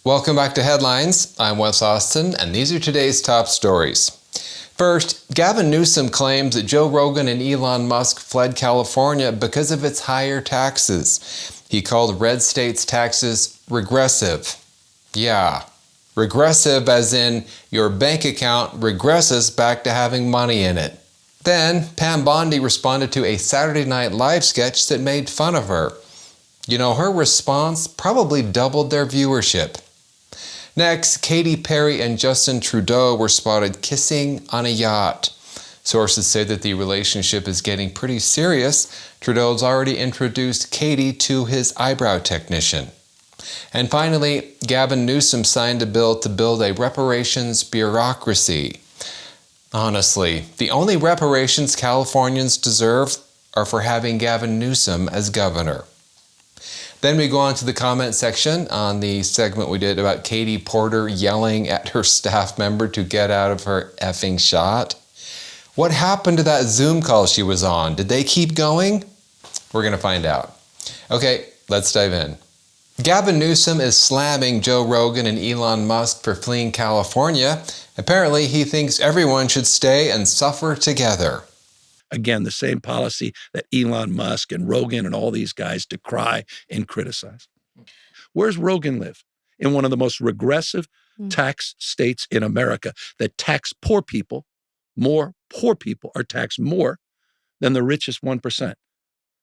Welcome back to Headlines. I'm Wes Austin, and these are today's top stories. First, Gavin Newsom claims that Joe Rogan and Elon Musk fled California because of its higher taxes. He called red states' taxes regressive. Yeah, regressive as in your bank account regresses back to having money in it. Then, Pam Bondi responded to a Saturday Night Live sketch that made fun of her. You know, her response probably doubled their viewership. Next, Katy Perry and Justin Trudeau were spotted kissing on a yacht. Sources say that the relationship is getting pretty serious. Trudeau's already introduced Katy to his eyebrow technician. And finally, Gavin Newsom signed a bill to build a reparations bureaucracy. Honestly, the only reparations Californians deserve are for having Gavin Newsom as governor. Then we go on to the comment section on the segment we did about Katie Porter yelling at her staff member to get out of her effing shot. What happened to that Zoom call she was on? Did they keep going? We're going to find out. Okay, let's dive in. Gavin Newsom is slamming Joe Rogan and Elon Musk for fleeing California. Apparently, he thinks everyone should stay and suffer together. Again, the same policy that Elon Musk and Rogan and all these guys decry and criticize. Where's Rogan live? In one of the most regressive tax states in America that tax poor people. More poor people are taxed more than the richest 1%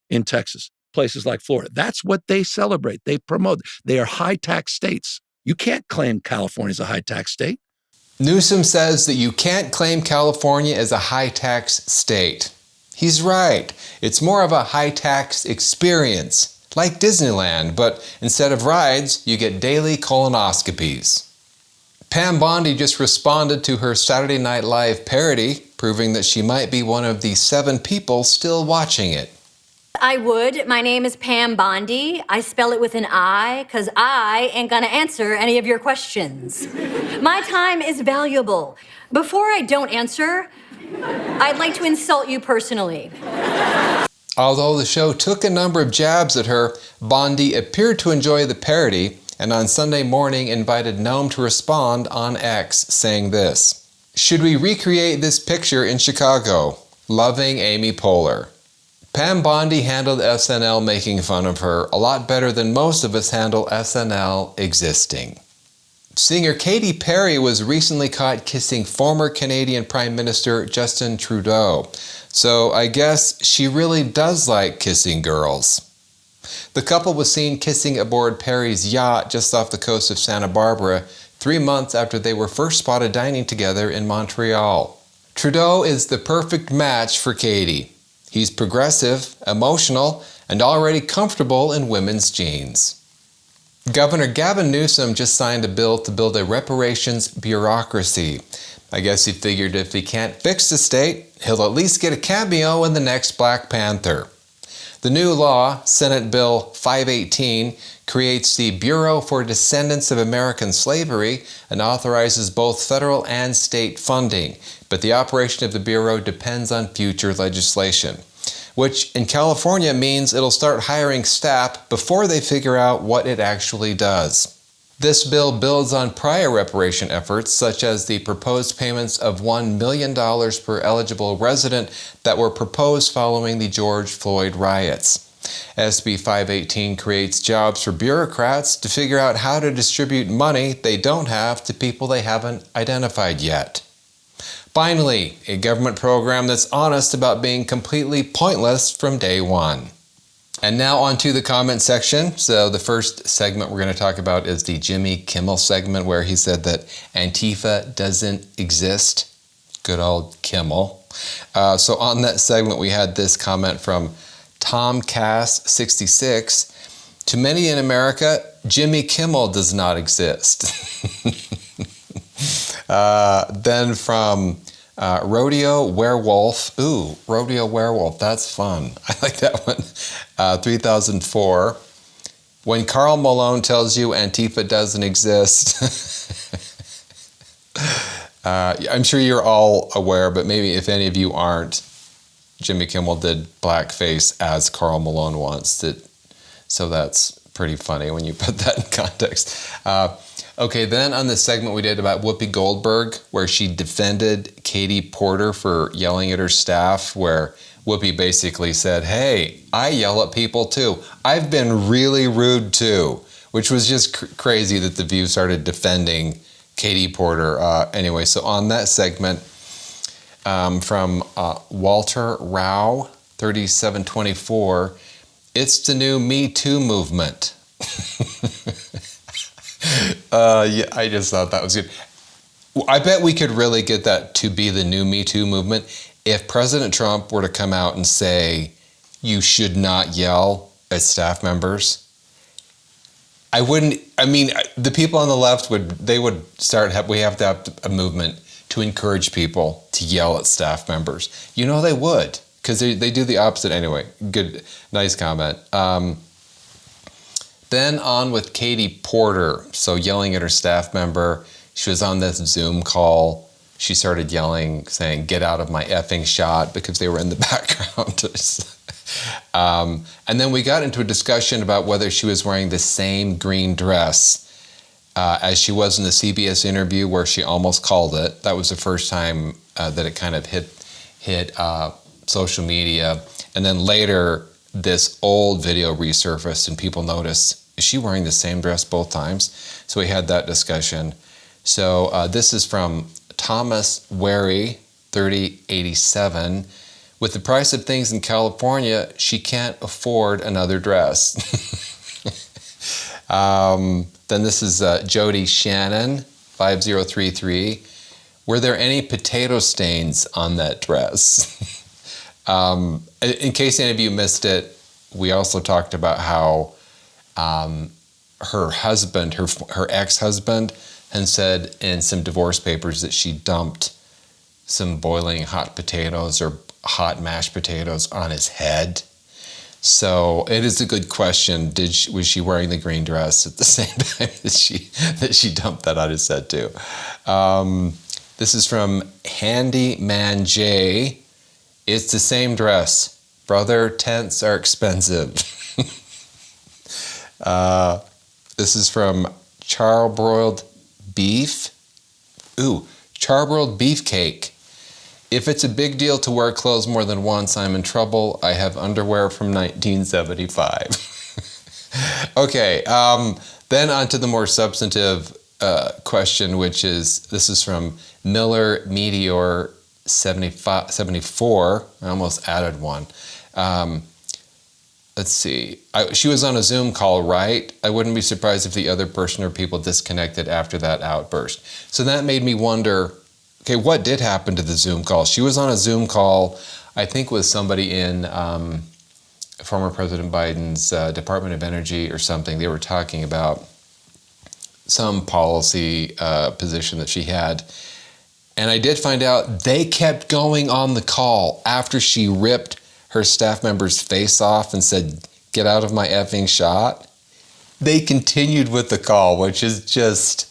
in Texas, places like Florida. That's what they celebrate. They promote. They are high tax states. You can't claim California as a high tax state. Newsom says that you can't claim California as a high tax state. He's right. It's more of a high-tax experience, like Disneyland, but instead of rides, you get daily colonoscopies. Pam Bondi just responded to her Saturday Night Live parody, proving that she might be one of the 7 people still watching it. I would. My name is Pam Bondi. I spell it with an I, because I ain't gonna answer any of your questions. My time is valuable. Before I don't answer, I'd like to insult you personally. Although the show took a number of jabs at her, Bondi appeared to enjoy the parody, and on Sunday morning invited Noam to respond on X, saying this: "Should we recreate this picture in Chicago? Loving Amy Poehler." Pam Bondi handled SNL making fun of her a lot better than most of us handle SNL existing. Singer Katy Perry was recently caught kissing former Canadian Prime Minister Justin Trudeau. So I guess she really does like kissing girls. The couple was seen kissing aboard Perry's yacht just off the coast of Santa Barbara 3 months after they were first spotted dining together in Montreal. Trudeau is the perfect match for Katy. He's progressive, emotional, and already comfortable in women's jeans. Governor Gavin Newsom just signed a bill to build a reparations bureaucracy. I guess he figured if he can't fix the state, he'll at least get a cameo in the next Black Panther. The new law, Senate Bill 518, creates the Bureau for Descendants of American Slavery and authorizes both federal and state funding, but the operation of the Bureau depends on future legislation, which in California means it'll start hiring staff before they figure out what it actually does. This bill builds on prior reparation efforts, such as the proposed payments of $1 million per eligible resident that were proposed following the George Floyd riots. SB 518 creates jobs for bureaucrats to figure out how to distribute money they don't have to people they haven't identified yet. Finally, a government program that's honest about being completely pointless from day one. And now on to the comment section. So the first segment we're going to talk about is the Jimmy Kimmel segment where he said that Antifa doesn't exist. Good old Kimmel. So on that segment we had this comment from Tom Cass 66. To many in America, Jimmy Kimmel does not exist. Then from Rodeo Werewolf. Ooh, Rodeo Werewolf. That's fun. I like that one. 3004. When Karl Malone tells you Antifa doesn't exist. I'm sure you're all aware, but maybe if any of you aren't, Jimmy Kimmel did blackface as Karl Malone once. So that's pretty funny when you put that in context. Okay, then on the segment we did about Whoopi Goldberg, where she defended Katy Porter for yelling at her staff, where Whoopi basically said, hey, I yell at people too. I've been really rude too, which was just crazy that The View started defending Katy Porter. Anyway, so on that segment from Walter Rao, 3724, it's the new Me Too movement. Yeah, I just thought that was good. I bet we could really get that to be the new Me Too movement if President Trump were to come out and say, you should not yell at staff members. The people on the left would start, we have to have a movement to encourage people to yell at staff members. You know they would, because they do the opposite anyway. Good, nice comment. Then on with Katy Porter, so yelling at her staff member. She was on this Zoom call. She started yelling, saying, get out of my effing shot, because they were in the background. And then we got into a discussion about whether she was wearing the same green dress as she was in the CBS interview where she almost called it. That was the first time that it kind of hit social media. And then later, this old video resurfaced and people noticed, is she wearing the same dress both times? So we had that discussion. So this is from Thomas Wary, 3087. With the price of things in California, she can't afford another dress. Then this is Jody Shannon, 5033. Were there any potato stains on that dress? In case any of you missed it, we also talked about how her husband, her ex-husband, had said in some divorce papers that she dumped some boiling hot potatoes or hot mashed potatoes on his head. So it is a good question. Was she wearing the green dress at the same time that she dumped that on his head too? This is from Handyman J. It's the same dress. Brother, tents are expensive. This is from Charbroiled Beef. Ooh, Charbroiled Beefcake. If it's a big deal to wear clothes more than once, I'm in trouble. I have underwear from 1975. Okay, then on to the more substantive question, which is, this is from Miller Meteor 74. I almost added one. Let's see. She was on a Zoom call, right? I wouldn't be surprised if the other person or people disconnected after that outburst. So that made me wonder, okay, what did happen to the Zoom call? She was on a Zoom call, I think with somebody in former President Biden's Department of Energy or something. They were talking about some policy position that she had. And I did find out they kept going on the call after she ripped her staff member's face off and said, get out of my effing shot. They continued with the call, which is just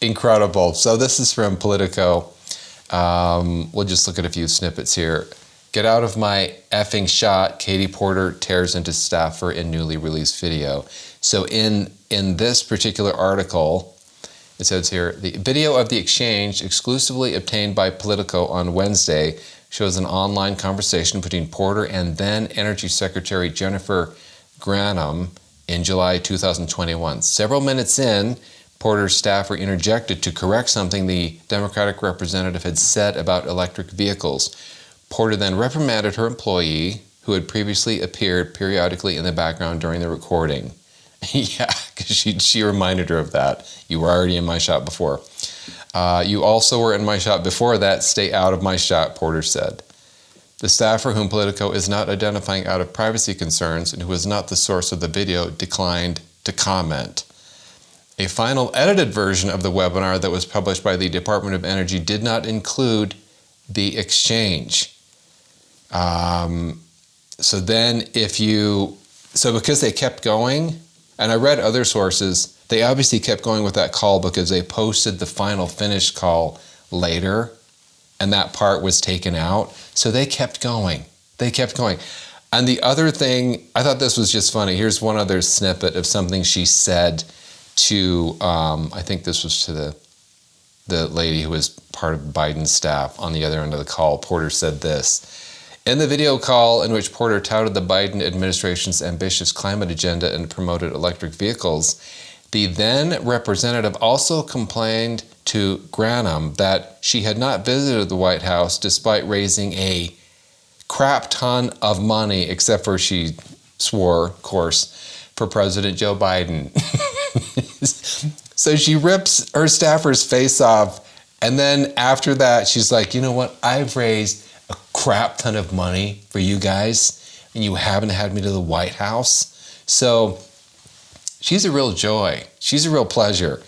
incredible. So this is from Politico. We'll just look at a few snippets here. Get out of my effing shot. Katy Porter tears into staffer in newly released video. So in this particular article, it says here, the video of the exchange exclusively obtained by Politico on Wednesday shows an online conversation between Porter and then Energy Secretary Jennifer Granholm in July 2021. Several minutes in, Porter's staffer interjected to correct something the Democratic representative had said about electric vehicles. Porter then reprimanded her employee, who had previously appeared periodically in the background during the recording. Yeah, because she reminded her of that. You were already in my shot before. You also were in my shot before that. Stay out of my shot, Porter said. The staffer, whom Politico is not identifying out of privacy concerns and who is not the source of the video, declined to comment. A final edited version of the webinar that was published by the Department of Energy did not include the exchange. So because they kept going, and I read other sources, they obviously kept going with that call because they posted the final finished call later, and that part was taken out. So they kept going. And the other thing, I thought this was just funny. Here's one other snippet of something she said to, I think this was to the lady who was part of Biden's staff on the other end of the call. Porter said this. In the video call in which Porter touted the Biden administration's ambitious climate agenda and promoted electric vehicles, the then representative also complained to Granholm that she had not visited the White House despite raising a crap ton of money, except for, she swore, of course, for President Joe Biden. So she rips her staffer's face off, and then after that, she's like, you know what? I've raised a crap ton of money for you guys, and you haven't had me to the White House. So she's a real joy. She's a real pleasure.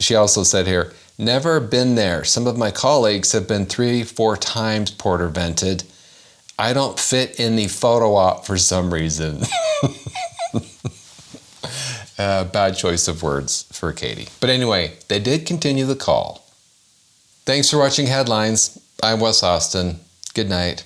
She also said here, never been there. Some of my colleagues have been 3-4 times, Porter vented. I don't fit in the photo op for some reason. Bad choice of words for Katy. But anyway, they did continue the call. Thanks for watching Headlines. I'm Wes Austin. Good night.